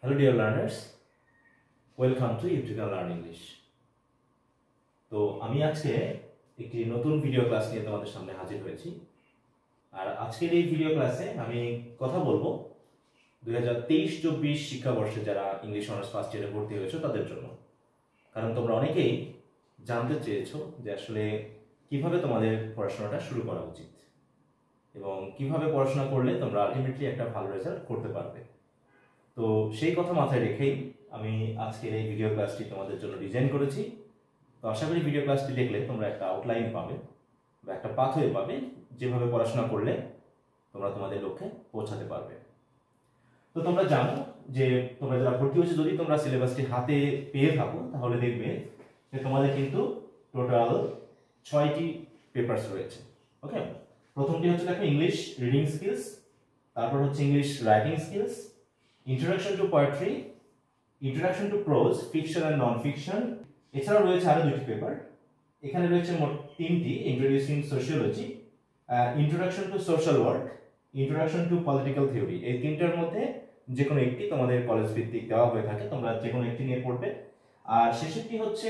Hello dear learners, welcome to You Can Learn English. তো আমি আজকে একটি নতুন ভিডিও ক্লাস নিয়ে তোমাদের সামনে হাজির হয়েছি। আর আজকের এই ভিডিও ক্লাসে আমি কথা বলবো 2023-24 শিক্ষাবর্ষে যারা ইংলিশ অনার্স ফার্স্ট ইয়ারে ভর্তি হয়েছে তাদের জন্য। কারণ তোমরা অনেকেই জানতে চেয়েছো যে আসলে কিভাবে তোমাদের পড়াশোনাটা শুরু করা উচিত এবং কিভাবে পড়াশোনা করলে তোমরা আলটিমেটলি একটা ভালো রেজাল্ট করতে পারবে। তো সেই কথা মাথায় রেখেই আমি আজকের এই ভিডিও ক্লাসটি তোমাদের জন্য ডিজাইন করেছি। তো আশা করি ভিডিও ক্লাসটি দেখলে তোমরা একটা আউটলাইন পাবে বা একটা পাথওয়ে পাবে যেভাবে পড়াশোনা করলে তোমরা তোমাদের লক্ষ্যে পৌঁছাতে পারবে। তো তোমরা জানো যে তোমরা যারা ভর্তি হয়েছে যদি তোমরা সিলেবাসটি হাতে পেয়ে থাকো তাহলে দেখবে যে তোমাদের কিন্তু টোটাল 6টি পেপারস রয়েছে। ওকে, প্রথমটি হচ্ছে দেখো ইংলিশ রিডিং স্কিলস, তারপর হচ্ছে English writing skills, Introduction to Poetry, Introduction to Prose, Fiction and Non-Fiction। এছাড়াও রয়েছে আরো দুটি পেপার, এখানে রয়েছে মোট 3টি, Introducing Sociology, Introduction to Social Work, Introduction to Political Theory। এই তিনটার মধ্যে যে কোনো একটি তোমাদের কলেজ ভিত্তিক দেওয়া হয়ে থাকে, তোমরা যে কোনো একটি নিয়ে পড়বে। আর শেষেরটি হচ্ছে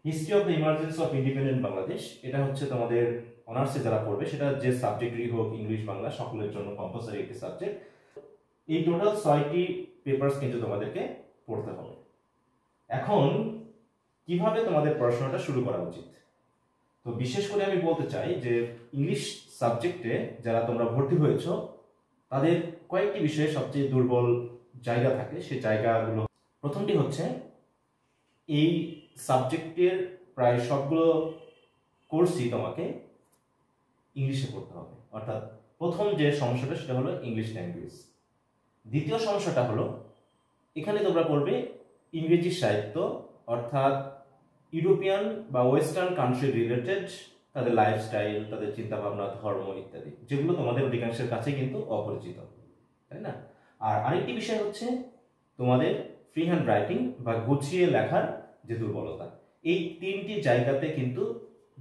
history of the emergence of independent Bangladesh. এটা হচ্ছে তোমাদের অনার্সে যারা পড়বে সেটা যে সাবজেক্টই হোক ইংলিশ বাংলা সকলের জন্য কম্পালসারি একটি সাবজেক্ট। এই টোটাল 6টি পেপারস কিন্তু তোমাদেরকে পড়তে হবে। এখন কিভাবে তোমাদের পড়াশোনাটা শুরু করা উচিত, তো বিশেষ করে আমি বলতে চাই যে ইংলিশ সাবজেক্টে যারা তোমরা ভর্তি হয়েছো তাদের কয়েকটি বিষয়ে সবচেয়ে দুর্বল জায়গা থাকে। সেই জায়গাগুলো প্রথমটি হচ্ছে এই সাবজেক্টের প্রায় সবগুলো কোর্সই তোমাকে ইংলিশে পড়তে হবে, অর্থাৎ প্রথম যে সমস্যাটা সেটা হলো ইংলিশ ল্যাঙ্গুয়েজ। দ্বিতীয় সমস্যাটা হলো এখানে তোমরা পড়বে ইংরেজি সাহিত্য, অর্থাৎ ইউরোপিয়ান বা ওয়েস্টার্ন কান্ট্রি রিলেটেড তাদের লাইফস্টাইল, তাদের চিন্তাভাবনা, ধর্ম ইত্যাদি, যেগুলো তোমাদের অধিকাংশের কাছে কিন্তু অপরিচিত, তাই না? আর আরেকটি বিষয় হচ্ছে তোমাদের ফ্রি হ্যান্ড রাইটিং বা গুছিয়ে লেখার যে দুর্বলতা। এই 3টি জায়গাতে কিন্তু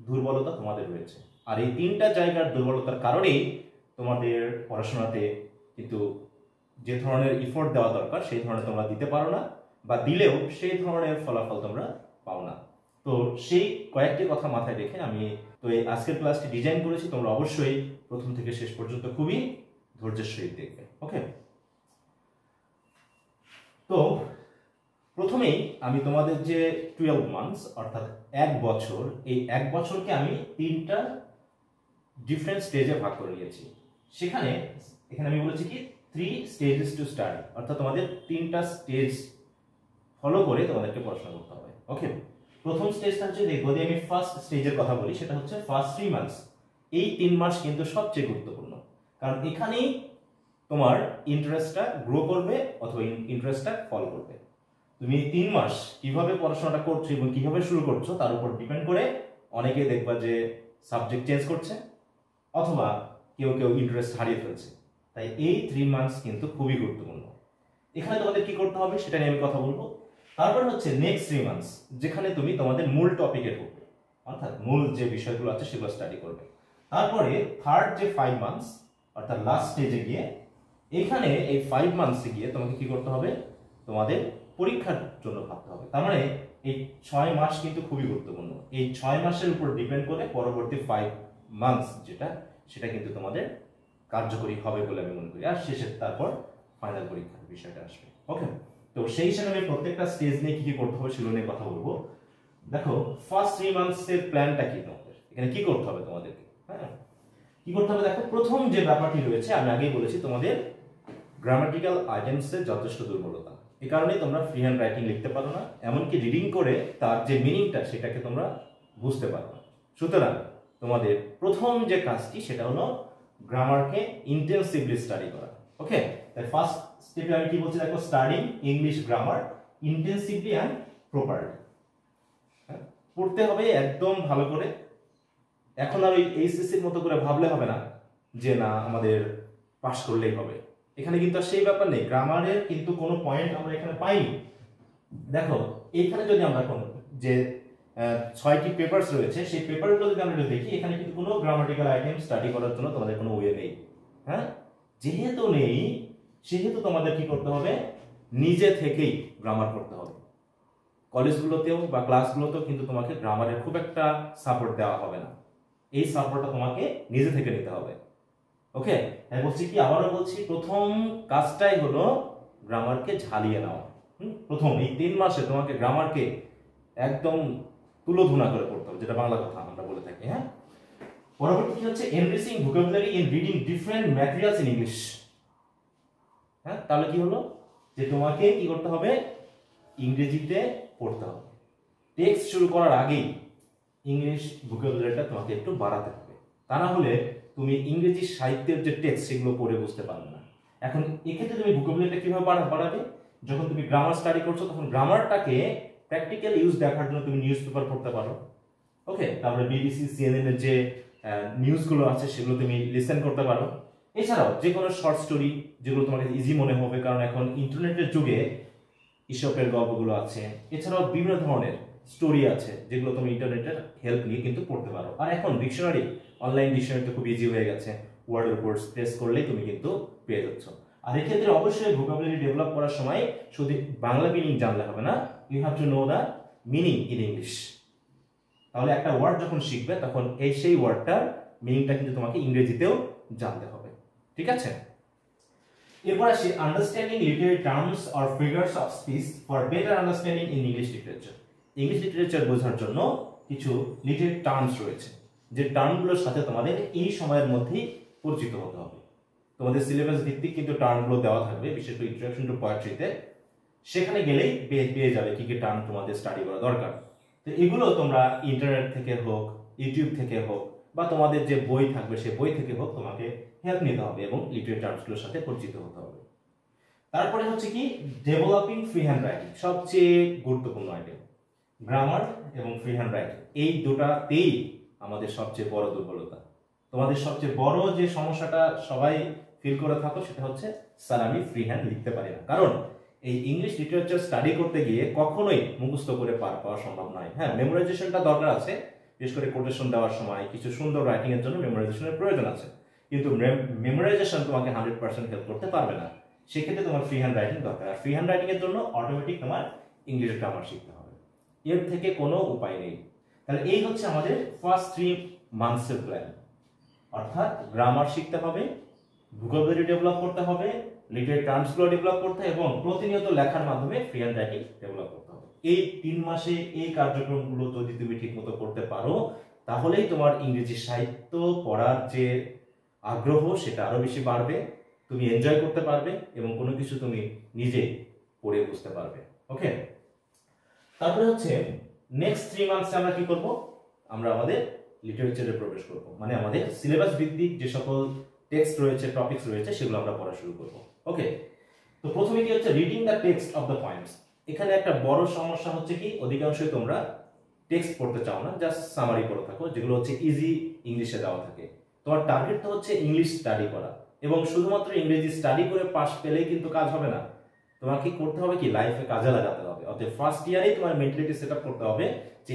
দুর্বলতা তোমাদের রয়েছে। আর এই 3টা জায়গার দুর্বলতার কারণেই তোমাদের পড়াশোনাতে কিন্তু যে ধরনের এফোর্ট দেওয়া দরকার সেই ধরনের তোমরা দিতে পারো না, বা দিলেও সেই ধরনের ফলাফল তোমরা পাও না। তো সেই কয়েকটি কথা মাথায় রেখে আমি তো এই আজকের ক্লাসটি ডিজাইন করেছি। তোমরা অবশ্যই প্রথম থেকে শেষ পর্যন্ত খুবই ধৈর্যের সহিত দেখবে। ওকে, তো প্রথমেই আমি তোমাদের যে 12 মান্থস অর্থাৎ 1 বছর, এই 1 বছরকে আমি 3টা ডিফারেন্ট স্টেজে ভাগ করে নিয়েছি। এখানে আমি বলেছি কি 3 stages to study, অর্থাৎ তোমাদের 3টা স্টেজ ফলো করে তোমাদেরকে পড়াশোনা করতে হবে। ওকে, প্রথম স্টেজটা হচ্ছে দেখো যে আমি ফার্স্ট স্টেজের কথা বলি, সেটা হচ্ছে ফার্স্ট 3 মান্থস। এই 3 মাস কিন্তু সবচেয়ে গুরুত্বপূর্ণ, কারণ এখানেই তোমার ইন্টারেস্টটা গ্রো করবে অথবা ইন্টারেস্টটা ফল করবে। তুমি এই 3 মাস কিভাবে পড়াশোনাটা করছো এবং কিভাবে শুরু করছো তার উপর ডিপেন্ড করে অনেকে দেখবা যে সাবজেক্ট চেঞ্জ করছে অথবা কেউ ইন্টারেস্ট হারিয়ে ফেলছে। তাই এই 3 মান্থস কিন্তু খুবই গুরুত্বপূর্ণ। এখানে তোমাদের কি করতে হবে সেটা নিয়ে আমি কথা বলবো। তারপর হচ্ছে নেক্সট 3 মান্থস, যেখানে তুমি তোমাদের মূল টপিকে ঢুকবে, অর্থাৎ মূল যে বিষয়গুলো আছে সেগুলো স্টাডি করবে। তারপরে থার্ড যে 5 মান্থস অর্থাৎ লাস্ট স্টেজে গিয়ে, এখানে এই 5 মান্থসে গিয়ে তোমাকে কি করতে হবে, তোমাদের পরীক্ষার জন্য ভাবতে হবে। তার মানে এই 6 মাস কিন্তু খুবই গুরুত্বপূর্ণ। এই 6 মাসের উপর ডিপেন্ড করে পরবর্তী 5 মান্থস সেটা কিন্তু তোমাদের কার্যকরী হবে বলে আমি মনে করি। আর শেষে তারপর ফাইনাল পরীক্ষার বিষয়টা আসবে। ওকে, তো সেই হিসাবে আমি প্রত্যেকটা স্টেজ নিয়ে কি করতে হবে সেগুলো নিয়ে কথা বলবো। দেখো ফার্স্ট 3 মান্থস এর প্ল্যানটা কি, তোমাদের এখানে কি করতে হবে তোমাদেরকে, হ্যাঁ কি করতে হবে। দেখো প্রথম যে ব্যাপারটি রয়েছে, আমি আগেই বলেছি তোমাদের গ্রামাটিক্যাল আইটেমসের যথেষ্ট দুর্বলতা। এই কারণে তোমরা ফ্রি হ্যান্ড রাইটিং লিখতে পারো না, এমনকি রিডিং করে তার যে মিনিংটা সেটাকে তোমরা বুঝতে পারো না। সুতরাং তোমাদের প্রথম যে কাজটি সেটা হলো গ্রামারকে ইন্টেন্সিভলি স্টাডি করা। ওকে, তাই ফার্স্ট স্টেপে আমি কি বলছি দেখো, studying English grammar intensively and properly. পড়তে হবে একদম ভালো করে। এখন আর ওই এইচএসসির মতো করে ভাবলে হবে না যে না আমাদের পাস করলেই হবে। এখানে কিন্তু আর সেই ব্যাপার নেই। গ্রামারের কিন্তু কোনো পয়েন্ট আমরা এখানে পাইনি। দেখো এইখানে যদি আমরা কোন যে 6টি পেপারস রয়েছে সেই পেপারগুলো যদি আমরা দেখি, এখানে কিন্তু কোনো গ্রামাটিক্যাল আইটেম স্টাডি করার জন্য তোমাদের কোনো ওয়ে নেই। হ্যাঁ, যেহেতু নেই সেহেতু তোমাদের কি করতে হবে, নিজে থেকেই গ্রামার করতে হবে। কলেজগুলোতেও বা ক্লাসগুলোতেও কিন্তু তোমাকে গ্রামারের খুব একটা সাপোর্ট দেওয়া হবে না, এই সাপোর্টটা তোমাকে নিজে থেকে নিতে হবে। ওকে, আমি বলছি কি, আবারও বলছি, প্রথম কাজটাই হলো গ্রামারকে ঝালিয়ে নেওয়া। প্রথম এই 3 মাসে তোমাকে গ্রামারকে একদম তুলোধুনা করে পড়তে হবে, যেটা বাংলা কথা আমরা বলে থাকি। হ্যাঁ, পরবর্তী কি হচ্ছে, enriching vocabulary in reading different materials in English. হ্যাঁ, তাহলে কি হলো যে তোমাকে কি করতে হবে, ইংরেজিতে পড়তে হবে। টেক্সট শুরু করার আগেই ইংলিশ ভোকাবুলারিটা তোমাকে একটু বাড়াতে হবে, তা না হলে তুমি ইংরেজি সাহিত্যের যে টেক্সট সেগুলো পড়ে বুঝতে পারবে না। এখন এক্ষেত্রে তুমি ভোকাবুলারিটা কিভাবে বাড়াবে, যখন তুমি গ্রামার স্টাডি করছো তখন গ্রামারটাকে প্র্যাকটিক্যাল ইউজ দেখার জন্য তুমি নিউজ পেপার পড়তে পারো। ওকে, তারপরে বিবিসি সিএনএন এর যে নিউজগুলো আছে সেগুলো তুমি লিসেন করতে পারো। এছাড়াও যে কোনো শর্ট স্টোরি যেগুলো তোমার কাছে ইজি মনে হবে, কারণ এখন ইন্টারনেটের যুগে ইসপের গল্পগুলো আছে, এছাড়াও বিভিন্ন ধরনের স্টোরি আছে যেগুলো তুমি ইন্টারনেটের হেল্প নিয়ে কিন্তু পড়তে পারো। আর এখন ডিকশনারি, অনলাইন ডিকশনারি তো খুব ইজি হয়ে গেছে, ওয়ার্ডের উপর প্রেস করলেই তুমি কিন্তু পেয়ে যাচ্ছ। আর এক্ষেত্রে অবশ্যই ভোকাবুলারি ডেভেলপ করার সময় শুধু বাংলা মিনিং জানলে হবে না, you have to know the meaning in English. তাহলে একটা ওয়ার্ড যখন শিখবে তখন সেই ওয়ার্ডটার মিনিংটা কিন্তু তোমাকে ইংরেজিতেও জানতে হবে। ঠিক আছে, এরপর আসি understanding literary terms or figures of speech for better understanding in English literature. English literature বোঝার জন্য কিছু লিটারেরি টার্মস রয়েছে, যে টার্মগুলোর সাথে তোমাদের এই সময়ের মধ্যেই পরিচিত হতে হবে। তোমাদের সিলেবাস ভিত্তিক কিন্তু টার্মগুলো দেওয়া থাকবে, বিশেষ করে ইন্ট্রোডাকশন টু পোয়েট্রিতে, সেখানে গেলেই পেয়ে যাবে কি কি টার্ম তোমাদের স্টাডি করা দরকার। তো এগুলো তোমরা ইন্টারনেট থেকে হোক, ইউটিউব থেকে হোক, বা তোমাদের যে বই থাকবে সেই বই থেকে হোক, তোমাকে হেল্প নিতে হবে এবং লিটারেরি টার্মসগুলোর সাথে পরিচিত হতে হবে। তারপরে হচ্ছে কি, ডেভেলপিং ফ্রি হ্যান্ড রাইটিং, সবচেয়ে গুরুত্বপূর্ণ আইটেম। গ্রামার এবং ফ্রি হ্যান্ড রাইটিং, এই দুটাতেই আমাদের সবচেয়ে বড় দুর্বলতা। তোমাদের সবচেয়ে বড় যে সমস্যাটা সবাই ফিল করে থাকো সেটা হচ্ছে, স্যার আমি ফ্রি হ্যান্ড লিখতে পারি না। কারণ এই ইংলিশ লিটারেচার স্টাডি করতে গিয়ে কখনোই মুখস্থ করে পার পাওয়া সম্ভব নয়। হ্যাঁ, মেমোরাইজেশনটা দরকার আছে, বিশেষ করে কোটেশন দেওয়ার সময় কিছু সুন্দর রাইটিং এর জন্য মেমোরাইজেশনের প্রয়োজন আছে, কিন্তু মেমোরাইজেশন তোমাকে 100% হেল্প করতে পারবে না। সেক্ষেত্রে তোমার ফ্রি হ্যান্ড রাইটিং দরকার। আর ফ্রি হ্যান্ড রাইটিং এর জন্য অটোমেটিক তোমার ইংলিশ গ্রামার শিখতে হবে, এর থেকে কোনো উপায় নেই। তাহলে এই হচ্ছে আমাদের ফার্স্ট 3 মান্থসের প্ল্যান, অর্থাৎ গ্রামার শিখতে হবে, ভোকাবুলারি ডেভেলপ করতে হবে, লিটারেরি টার্মসগুলো ডেভেলপ করতে হবে, এবং প্রতিনিয়ত লেখার মাধ্যমে ফ্রি হ্যান্ড রাইটিং ডেভেলপ করতে হবে। এই 3 মাসে এই কার্যক্রমগুলো যদি তুমি ঠিকমতো করতে পারো, তাহলেই তোমার ইংরেজি সাহিত্য পড়ার যে আগ্রহ সেটা আরো বেশি বাড়বে, তুমি এনজয় করতে পারবে এবং কোনো কিছু তুমি নিজে পড়ে বুঝতে পারবে। ওকে, তারপরে হচ্ছে নেক্সট 3 মান্থসে আমরা কি করব, আমরা আমাদের লিটারেচারে প্রবেশ করব, মানে আমাদের সিলেবাস ভিত্তিক যে সকল টেক্সট রয়েছে, টপিকস রয়েছে, সেগুলো আমরা পড়া শুরু করব। ওকে, তো প্রথমে কি হচ্ছে, reading the text of the points. এখানে একটা বড় সমস্যা হচ্ছে কি, অধিকাংশই তোমরা টেক্সট পড়তে চাও না, জাস্ট সামারি পড়ে থাকো, যেগুলো হচ্ছে ইজি ইংলিশে দেওয়া থাকে। তোমার টার্গেট তো হচ্ছে ইংলিশ স্টাডি করা, এবং শুধুমাত্র ইংরেজি স্টাডি করে পাস পেলেই কিন্তু কাজ হবে না, তোমাকে করতে হবে কি, লাইফে কাজে লাগাতে হবে। অর্থাৎ ফার্স্ট ইয়ারেই তোমার মেন্টালিটি সেট আপ করতে হবে যে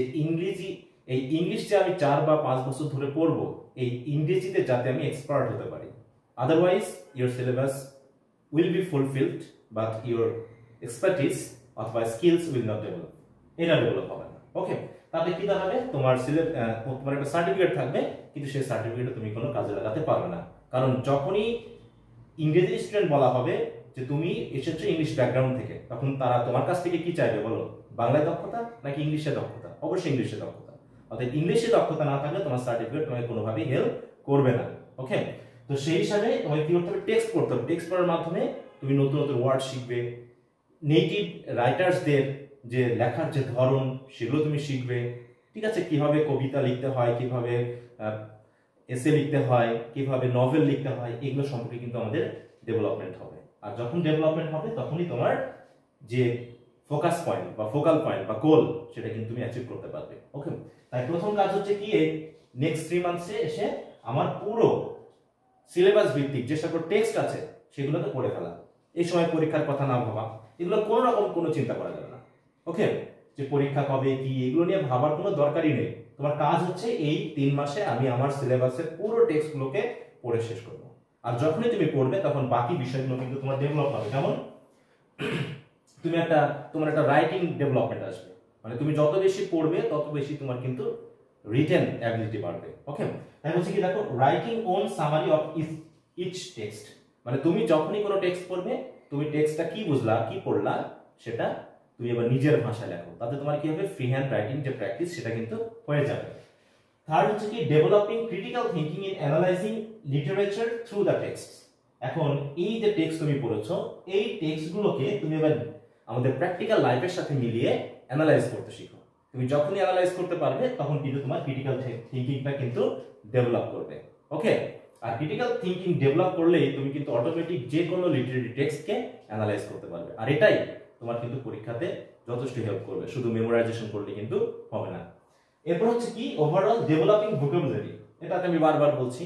এই ইংলিশ যে আমি 4 বা 5 বছর ধরে পড়বো, এই ইংরেজিতে যাতে আমি এক্সপার্ট হতে পারি। Otherwise your syllabus will be fulfilled but your expertise অথবা স্কিলস উইল নট ডেভেলপ, এটা ডেভেলপ হবে না। ওকে, তাতে কি দাঁড়াবে, তোমার তোমার একটা সার্টিফিকেট থাকবে, কিন্তু সেই সার্টিফিকেট তুমি কোনো কাজে লাগাতে পারবে না। কারণ যখনই ইংরেজি স্টুডেন্ট বলা হবে যে তুমি এসেছো ইংলিশ ব্যাকগ্রাউন্ড থেকে, তখন তারা তোমার কাছ থেকে কি চাইবে বলো, বাংলায় দক্ষতা নাকি ইংলিশে দক্ষতা? অবশ্যই ইংলিশে দক্ষতা। অর্থাৎ ইংলিশে দক্ষতা না থাকলে তোমার সার্টিফিকেট তোমাকে কোনোভাবেই হেল্প করবে না। ওকে, তো সেই হিসাবে তোমাকে কি করতে হবে, টেক্সট পড়তে হবে। টেক্সট পড়ার মাধ্যমে তুমি নতুন নতুন ওয়ার্ড শিখবে, নেটিভ রাইটার্সদের যে লেখার যে ধরন সেগুলো তুমি শিখবে। ঠিক আছে, কিভাবে কবিতা লিখতে হয়, কিভাবে এসে লিখতে হয়, কিভাবে নভেল লিখতে হয়, এগুলো সম্পর্কে কিন্তু আমাদের ডেভেলপমেন্ট হবে। আর যখন ডেভেলপমেন্ট হবে তখনই তোমার যে ফোকাস পয়েন্ট বা ফোকাল পয়েন্ট বা গোল, সেটা কিন্তু তুমি অ্যাচিভ করতে পারবে। ওকে, তাই প্রথম কাজ হচ্ছে কি, নেক্সট 3 মান্থসে এসে আমার পুরো সিলেবাস ভিত্তিক যে সকল টেক্সট আছে সেগুলোকে পড়ে ফেলা। এই সময় পরীক্ষার কথা না ভাবা, এগুলো কোনো রকম কোনো চিন্তা করা যাবে না। ওকে, যে পরীক্ষা কবে কি এগুলো নিয়ে ভাবার কোনো দরকারই নেই। তোমার কাজ হচ্ছে এই 3 মাসে আমি আমার সিলেবাসের পুরো টেক্সটগুলোকে পড়ে শেষ করব। আর যখনই তুমি পড়বে তখন বাকি বিষয়গুলো কিন্তু তোমার ডেভেলপ হবে। যেমন তোমার একটা রাইটিং ডেভেলপমেন্ট আসবে, মানে তুমি যত বেশি পড়বে তত বেশি তোমার কিন্তু রিটেন অ্যাবিলিটি বাড়বে। ওকে, তাই বলছি কি দেখো, writing own summary of each text, মানে তুমি যখনই কোনো টেক্সট পড়বে, তুমি টেক্সটটা কি বুঝলা কি পড়লা সেটা তুমি এবার নিজের ভাষায় লেখো, তাতে তোমার কি হবে, ফ্রি হ্যান্ড রাইটিং যে প্র্যাকটিস সেটা কিন্তু হয়ে যাবে। থার্ড হচ্ছে কি developing critical thinking in analysing literature through the text. এখন এই যে টেক্সট তুমি পড়েছো, এই টেক্সটগুলোকে তুমি এবার আমাদের প্র্যাকটিক্যাল লাইফের সাথে মিলিয়ে অ্যানালাইজ করতে শিখো। তুমি যখনই অ্যানালাইজ করতে পারবে তখন কিন্তু তোমার ক্রিটিক্যাল থিঙ্কিংটা কিন্তু ডেভেলপ করবে। ওকে, আর ক্রিটিক্যাল থিঙ্কিং ডেভেলপ করলেই তুমি কিন্তু অটোমেটিক যে কোনো লিটারেরি টেক্সটকে অ্যানালাইজ করতে পারবে, আর এটাই তোমার কিন্তু পরীক্ষাতে যথেষ্ট হেল্প করবে, শুধু মেমোরাইজেশন করলে কিন্তু হবে না। এরপর হচ্ছে কি ওভারঅল ডেভেলপিং ভোকাবুলারি। এটাতে আমি বারবার বলছি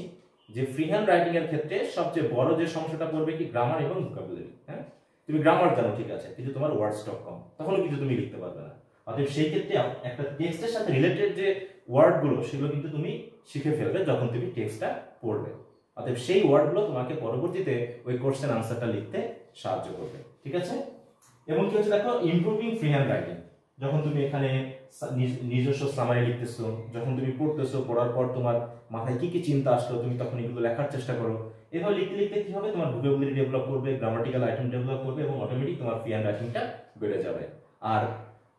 যে ফ্রি হ্যান্ড রাইটিং এর ক্ষেত্রে সবচেয়ে বড় যে সমস্যাটা পড়বে কি গ্রামার এবং ভোকাবুলারি। হ্যাঁ, তুমি গ্রামার জানো ঠিক আছে, কিন্তু তোমার ওয়ার্ড স্টক কম, তখনও কিন্তু তুমি লিখতে পারবে না। অতএব সেই ক্ষেত্রে একটা টেক্সটের সাথে রিলেটেড যে ওয়ার্ডগুলো সেগুলো কিন্তু তুমি শিখে ফেলবে যখন তুমি টেক্সটটা পড়বে। অতএব সেই ওয়ার্ডগুলো তোমাকে পরবর্তীতে ওই কোশ্চেন আনসারটা লিখতে সাহায্য করবে। ঠিক আছে, এবং কি হচ্ছে দেখো ইমপ্রুভিং ফ্রি হ্যান্ড রাইটিং। যখন তুমি এখানে নিজস্ব সামারি লিখতেছো, যখন তুমি পড়তেছো, পড়ার পর তোমার মাথায় কি কি চিন্তা আসলো তুমি তখন এগুলো লেখার চেষ্টা করো। এভাবে লিখতে লিখতে কি হবে, তোমার ভোকাবুলারি ডেভেলপ করবে, গ্রামাটিক্যাল আইটেম ডেভেলপ করবে এবং অটোমেটিক তোমার ফ্রি হ্যান্ড রাইটিংটা বেড়ে যাবে। আর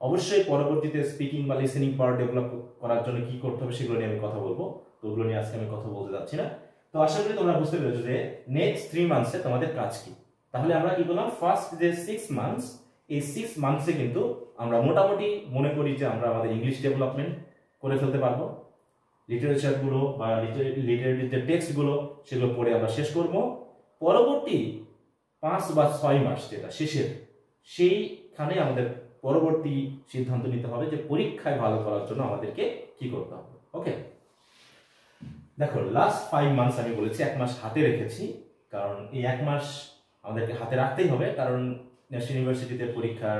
অবশ্যই পরবর্তীতে স্পিকিং বা লিসেনিং পাওয়ার ডেভেলপ করার জন্য কি করতে হবে সেগুলো নিয়ে আমি কথা বলবো, তো ওগুলো নিয়ে আজকে আমি কথা বলতে যাচ্ছি না। তো আশা করি তোমরা বুঝতে পেরেছো যে নেক্সট 3 মান্থসে তোমাদের কাজ কি। তাহলে আমরা কি বললাম, ফার্স্ট যে 6 মান্থস, এই 6 মান্থসে কিন্তু আমরা মোটামুটি মনে করি যে আমরা আমাদের ইংলিশ ডেভেলপমেন্ট করে ফেলতে পারবো। লিটারেচারগুলো বা লিটারেরি যে টেক্সটগুলো সেগুলো পড়ে আমরা শেষ করব। পরবর্তী 5 বা 6 মাস যেটা শেষের, সেইখানে আমাদের পরবর্তী সিদ্ধান্ত নিতে হবে যে পরীক্ষায় ভালো করার জন্য আমাদেরকে কি করতে হবে। ওকে, দেখো লাস্ট 5 মান্থস আমি বলেছি 1 মাস হাতে রেখেছি, কারণ এই 1 মাস আমাদেরকে হাতে রাখতেই হবে, কারণ ন্যাশনাল ইউনিভার্সিটিতে পরীক্ষার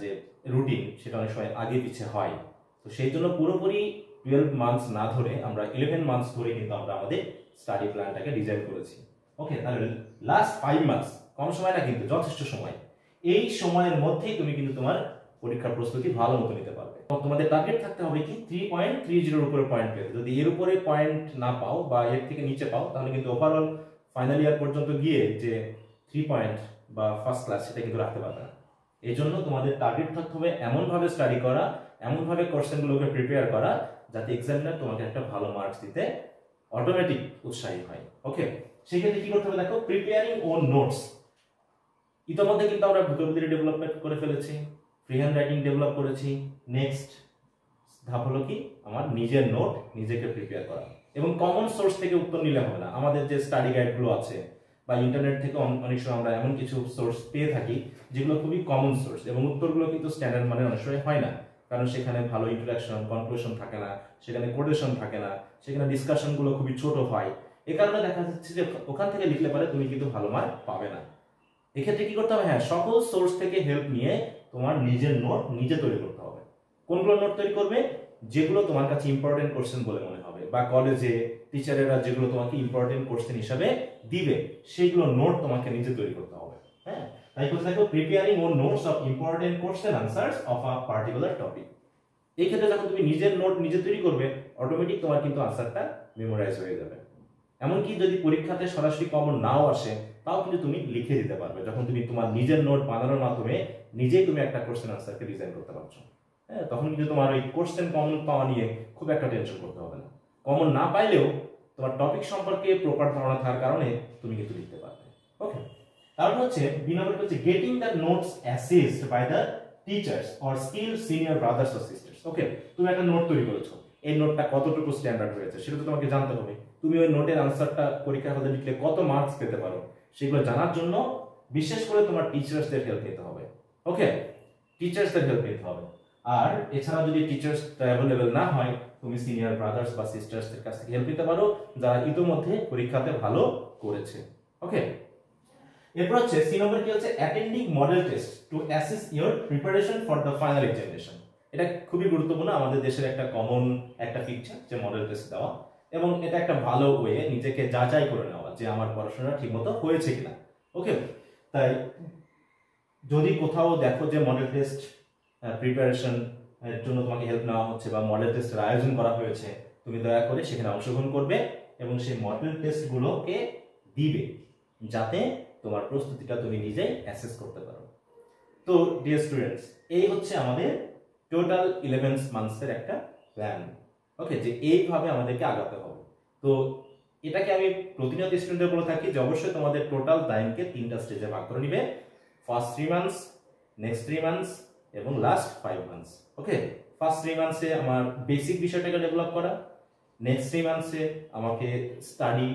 যে রুটিন সেটা অনেক সময় আগে পিছিয়ে হয়। তো সেই জন্য পুরোপুরি 12 মান্থস না ধরে আমরা 11 মান্থস ধরে কিন্তু আমরা আমাদের স্টাডি প্ল্যানটাকে ডিজাইন করেছি। ওকে, তাহলে লাস্ট 5 মান্থস কম সময় না, কিন্তু যথেষ্ট সময়। এই সময়ের মধ্যেই তুমি কিন্তু তোমার পরীক্ষার প্রস্তুতি ভালো মতো নিতে পারবে। তোমাদের টার্গেট থাকতে হবে কি 3.30 এর উপরে পয়েন্ট পেতে। যদি এর উপরে পয়েন্ট না পাও বা এর থেকে নিচে পাও, তাহলে কিন্তু ওভারঅল ফাইনাল ইয়ার পর্যন্ত গিয়ে যে 3 পয়েন্ট বা ফার্স্ট ক্লাস সেটা কিন্তু রাখতে পারবে না। এই জন্য তোমাদের টার্গেট থাকতে হবে এমনভাবে স্টাডি করা, এমনভাবে কোশ্চেনগুলোকে প্রিপেয়ার করা যাতে এক্সামিনার তোমাকে একটা ভালো মার্কস দিতে অটোমেটিক উৎসাহী হয়। ওকে, সেক্ষেত্রে কি করতে হবে দেখো, প্রিপেয়ারিং ওন নোটস। ইতিমধ্যে কিন্তু আমরা ভোকাবুলারি ডেভেলপমেন্ট করে ফেলেছি, ফ্রি হ্যান্ড রাইটিং ডেভেলপ করেছি। নেক্সট ধাপ হলো কি, আমার নিজের নোট নিজেকে প্রিপেয়ার করা। এবং কমন সোর্স থেকে উত্তর নিলে হবে না, আমাদের যে স্টাডি গাইডগুলো আছে বা ইন্টারনেট থেকে অনেক সময় আমরা এমন কিছু সোর্স পেয়ে থাকি যেগুলো খুবই কমন সোর্স, এবং উত্তরগুলো কিন্তু স্ট্যান্ডার্ড মানে অনেক সময় হয় না, কারণ সেখানে ভালো ইন্ট্রোডাকশন কনক্লুশন থাকে না, সেখানে কোটেশন থাকে না, সেখানে ডিসকাশনগুলো খুবই ছোট হয়। এ কারণে দেখা যাচ্ছে যে ওখান থেকে লিখলে পারে তুমি কিন্তু ভালো মার্ক পাবে না। এক্ষেত্রে কি করতে হবে, হ্যাঁ সকল সোর্স থেকে হেল্প নিয়ে তোমার নিজের নোট নিজে তৈরি করতে হবে। কোনগুলো নোট তৈরি করবে, যেগুলো তোমার কাছে ইম্পর্টেন্ট কোশ্চেন বলে মনে হবে, বা কলেজে টিচারেরা যেগুলো তোমাকে ইম্পর্টেন্ট কোশ্চেন হিসাবে দিবে সেইগুলো নোট তোমাকে নিজে তৈরি করতে হবে। হ্যাঁ, তাই করতে থাকো preparing own notes of important question answers of a particular topic. এই ক্ষেত্রে যখন তুমি নিজের নোট নিজে তৈরি করবে, অটোমেটিক তোমার কিন্তু আনসারটা মেমোরাইজ হয়ে যাবে। এমনকি যদি পরীক্ষাতে সরাসরি কমন নাও আসে, তাও কিন্তু তুমি লিখে দিতে পারবে যখন তুমি তোমার নিজের নোট বানানোর মাধ্যমে নিজেই তুমি একটা কোশ্চেন আনসারকে ডিজাইন করতে পারছো। হ্যাঁ, তখন কিন্তু তোমার ওই কোশ্চেন কমন পাওয়া নিয়ে খুব একটা টেনশন করতে হবে না। কমন না পাইলেও তোমার টপিক সম্পর্কে প্রপার ধারণা থাকার কারণে তুমি কিন্তু লিখতে পারবে। ওকে, তারপর হচ্ছে বি নম্বর হচ্ছে getting the notes assist by the teachers or skill senior brothers or sisters. Okay, তুমি একটা নোট তৈরি করেছো, এই নোটটা কতটুকু স্ট্যান্ডার্ড হয়েছে সেটা তো তোমাকে জানতে হবে। তুমি ওই নোটের আনসারটা পরীক্ষার হলে লিখলে কত মার্কস পেতে পারো সেগুলো জানার জন্য বিশেষ করে তোমার টিচার্সদের হেল্প নিতে হবে। ওকে, টিচার্সদের হেল্প নিতে হবে। আর এছাড়া যদি টিচার্স অ্যাভেলেবেল না হয়, তুমি সিনিয়র ব্রাদার্স বা সিস্টার্সদের কাছ থেকে হেল্প নিতে পারো যারা ইতিমধ্যে পরীক্ষাতে ভালো করেছে। ওকে, এরপর হচ্ছে সি নম্বর কি হচ্ছে attending model test to assess your preparation for the final examination. এটা খুবই গুরুত্বপূর্ণ, আমাদের দেশের একটা কমন একটা ফিচার যে মডেল টেস্ট দেওয়া, এবং এটা একটা ভালো ওয়ে নিজেকে যাচাই করে নেওয়া যে আমার পড়াশোনা ঠিকমতো হয়েছে কিনা। ওকে, তাই যদি কোথাও দেখো যে মডেল টেস্ট প্রিপারেশন এর জন্য তোমাকে হেল্প নেওয়া হচ্ছে বা মডেল টেস্টের আয়োজন করা হয়েছে, তুমি দয়া করে সেখানে অংশগ্রহণ করবে এবং সেই মডেল টেস্টগুলোকে দিবে, যাতে তোমার প্রস্তুতিটা তুমি নিজেই অ্যাসেস করতে পারো। তো ডিয়ার স্টুডেন্টস, এই হচ্ছে আমাদের টোটাল 11 মান্থসের একটা প্ল্যান। ওকে, যে এইভাবে আমাদেরকে আগাতে হবে। তো এটাকে আমি প্রতিনিয়ত স্টুডেন্টদের বলে থাকি যে অবশ্যই তোমাদের টোটাল টাইমকে 3টা স্টেজে ভাগ করে নিবে। ফার্স্ট 3 মান্থস, নেক্সট 3 মান্থস এবং লাস্ট 5 মান্থস। ওকে, ফার্স্ট 3 মান্থসে আমার বেসিক বিষয়টাকে ডেভেলপ করা, নেক্সট 3 মান্থসে আমাকে স্টাডি,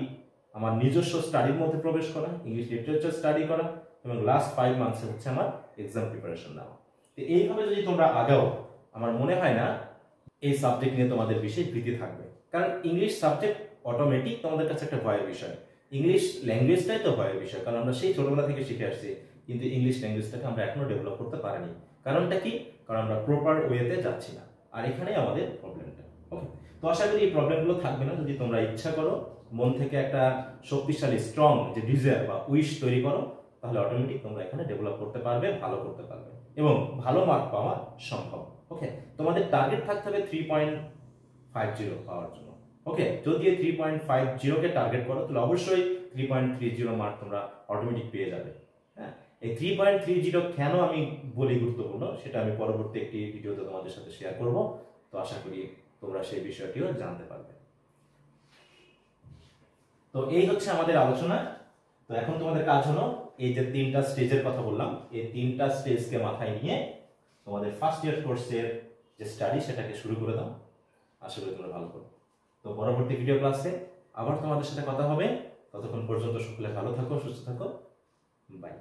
আমার নিজস্ব স্টাডির মধ্যে প্রবেশ করা, ইংলিশ লিটারেচার স্টাডি করা, এবং লাস্ট 5 মান্থসে হচ্ছে আমার এক্সাম প্রিপারেশন নেওয়া। তো এইভাবে যদি তোমরা আগাও, আমার মনে হয় না এই সাবজেক্ট নিয়ে তোমাদের বিশেষ ভীতি থাকবে। কারণ ইংলিশ সাবজেক্ট অটোমেটিক তোমাদের কাছে একটা ভয়ের বিষয়, ইংলিশ ল্যাঙ্গুয়েজটাই তো ভয়ের বিষয়, কারণ আমরা সেই ছোটবেলা থেকে শিখে আসছি, কিন্তু ইংলিশ ল্যাঙ্গুয়েজটাকে আমরা এখনো ডেভেলপ করতে পারিনি। কারণটা কি? কারণ আমরা প্রপার ওয়েতে যাচ্ছি না, আর এখানেই আমাদের প্রবলেমটা। ওকে, তো আশা করি এই প্রবলেমগুলো থাকবে না যদি তোমরা ইচ্ছা করো, মন থেকে একটা শক্তিশালী স্ট্রং যে ডিজায়ার বা উইশ তৈরি করো, তাহলে অটোমেটিক তোমরা এখানে ডেভেলপ করতে পারবে, ভালো করতে পারবে এবং ভালো মার্ক পাওয়া সম্ভব। ওকে, তোমাদের টার্গেট থাকতে হবে 3.50 পাওয়ার জন্য। ওকে, যদি এই 3.50 কে টার্গেট করো, তাহলে অবশ্যই 3.30 মার্ক তোমরা অটোমেটিক পেয়ে যাবে। হ্যাঁ, এই 3.30 কেন আমি বলি গুরুত্বপূর্ণ, সেটা আমি পরবর্তী একটি ভিডিওতে তোমাদের সাথে শেয়ার করব। তো আশা করি তোমরা সেই বিষয়টিও জানতে পারবে। তো এই হচ্ছে আমাদের আলোচনা। তো এখন তোমাদের কাজ হলো, এই যে 3টা স্টেজের কথা বললাম, এই 3টা স্টেজকে মাথায় নিয়ে তোমাদের ফার্স্ট ইয়ার কোর্সের যে স্টাডি সেটাকে শুরু করে দাও। আশা করি তোমরা ভালো করো। তো পরবর্তী ভিডিও ক্লাসে আবার তোমাদের সাথে কথা হবে। ততক্ষণ পর্যন্ত সকলে ভালো থাকো, সুস্থ থাকো। বাই।